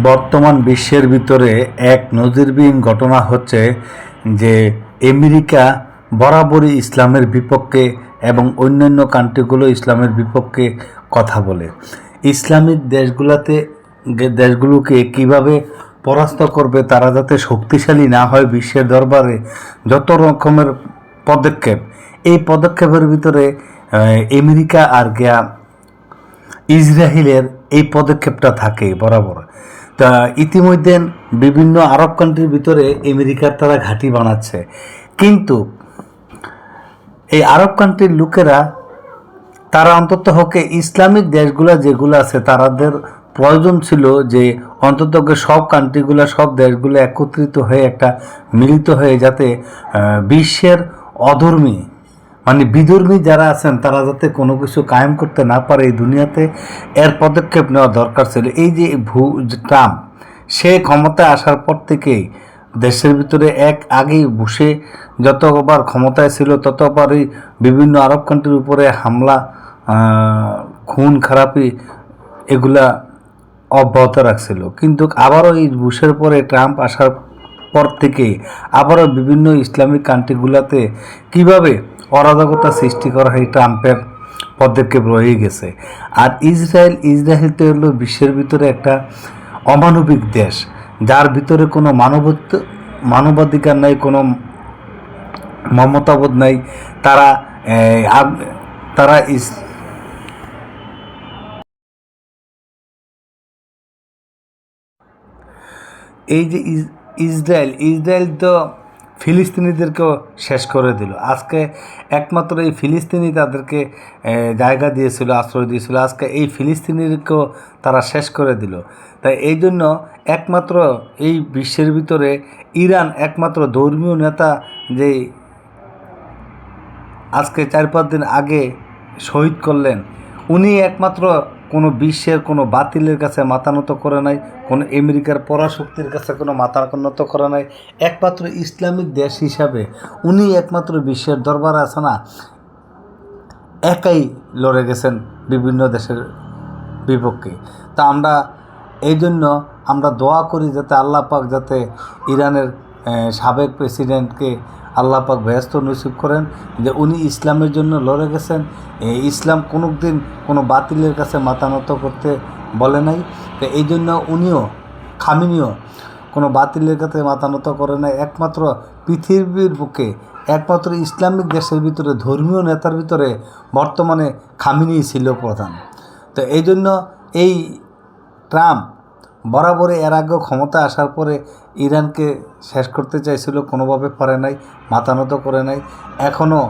বর্তমান বিশ্বের ভিতরে এক নজিরবিহীন ঘটনা হচ্ছে যে আমেরিকা বরাবরই ইসলামের বিপক্ষে এবং অন্যান্য কান্ট্রিগুলো ইসলামের বিপক্ষে কথা বলে। ইসলামিক দেশগুলোকে কিভাবে পরাস্ত করবে, তারা যাতে শক্তিশালী না হয় বিশ্বের দরবারে, যত রকমের পদক্ষেপ, এই পদক্ষেপের ভিতরে আমেরিকা আর ইসরায়েলের এই পদক্ষেপটা থাকে বরাবর। তা ইতিমধ্যে বিভিন্ন আরব কান্ট্রির ভিতরে আমেরিকার তারা ঘাঁটি বানাচ্ছে, কিন্তু এই আরব কান্ট্রির লোকেরা তারা অন্তত হকে ইসলামিক দেশগুলো যেগুলো আছে তাদের প্রয়োজন ছিল যে অন্তত সব কান্ট্রিগুলো, সব দেশগুলো একত্রিত হয়ে একটা মিলিত হয়ে যাতে বিশ্বের অধর্মী মানে বিধর্মী যারা আছেন তারা যাতে কোনো কিছু কায়েম করতে না পারে এই দুনিয়াতে, এর পদক্ষেপ নেওয়া দরকার ছিল। এই যে ট্রাম্প, সে ক্ষমতায় আসার পর থেকেই দেশের ভিতরে আগেই বসে যতবার ক্ষমতায় ছিল ততবারই বিভিন্ন আরব কান্ট্রির উপরে হামলা, খুন খারাপি এগুলা অব্যাহত রাখছিল। কিন্তু আবারও এই বুশের পরে ট্রাম্প আসার পর থেকেই আবারও বিভিন্ন ইসলামিক কান্ট্রিগুলোতে কীভাবে অরাজকতা সৃষ্টি করা হয় ট্রাম্পের পদক্ষেপ রয়ে গেছে। আর ইসরায়েল তো হলো বিশ্বের ভিতরে একটা অমানবিক দেশ, যার ভিতরে কোনো মানবাধিকার নাই, কোনো মমতাবোধ নাই। তারা তারা এই যে ইসরায়েল তো ফিলিস্তিনিদেরকেও শেষ করে দিল। আজকে একমাত্র এই ফিলিস্তিনি তাদেরকে জায়গা দিয়েছিল, আশ্রয় দিয়েছিল, আজকে এই ফিলিস্তিনিদেরকেও তারা শেষ করে দিল। তাই এই জন্য একমাত্র এই বিশ্বের ভিতরে ইরান একমাত্র ধর্মীয় নেতা যে আজকে 4-5 দিন আগে শহীদ করলেন, উনি একমাত্র কোনো বিশ্বের কোনো বাতিলের কাছে মাথা নত করে নাই, কোনো আমেরিকার পরাশক্তির কাছে কোনো মাথা নত করে নাই। একমাত্র ইসলামিক দেশ হিসাবে উনি একমাত্র বিশ্বের দরবারে আছে না, একাই লড়ে গেছেন বিভিন্ন দেশের বিপক্ষে। তা আমরা এই জন্য আমরা দোয়া করি যাতে আল্লাহ পাক যাতে ইরানের সাবেক প্রেসিডেন্টকে আল্লাহ পাক ব্যস্ত নসিব করেন, যে উনি ইসলামের জন্য লড়ে গেছেন। ইসলাম কোনো দিন কোনো বাতিলের কাছে মাথা নত করতে বলে নাই। তো এই জন্য খামেনিও কোনো বাতিলের কাছে মাথা নত করে নাই। একমাত্র পৃথিবীর বুকে একমাত্র ইসলামিক দেশের ভিতরে ধর্মীয় নেতার ভিতরে বর্তমানে খামেনি ছিল প্রধান। তো এই জন্য এই ট্রাম্প বরাবরই এর আগেও ক্ষমতা আসার পরে ইরানকে শেষ করতে চাইছিল, কোনোভাবে পারে নাই, মাথা নত করে নাই। এখনও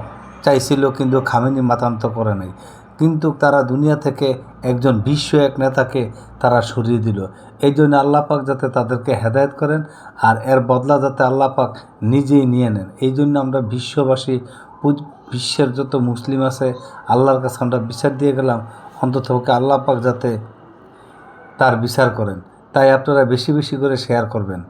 চাইছিল কিন্তু খামেনি মাথা নত করে নাই। কিন্তু তারা দুনিয়া থেকে একজন এক নেতাকে তারা সরিয়ে দিল। এই জন্য আল্লাহ পাক যাতে তাদেরকে হেদায়েত করেন আর এর বদলা যাতে আল্লাহ পাক নিজেই নিয়ে নেন। এই জন্য আমরা বিশ্ববাসী, বিশ্বের যত মুসলিম আছে আল্লাহর কাছে আমরা বিচার দিয়ে গেলাম, অন্তত ওকে আল্লাহ পাক যাতে তার বিচার করেন। তাই আপনারা বেশি বেশি করে শেয়ার করবেন।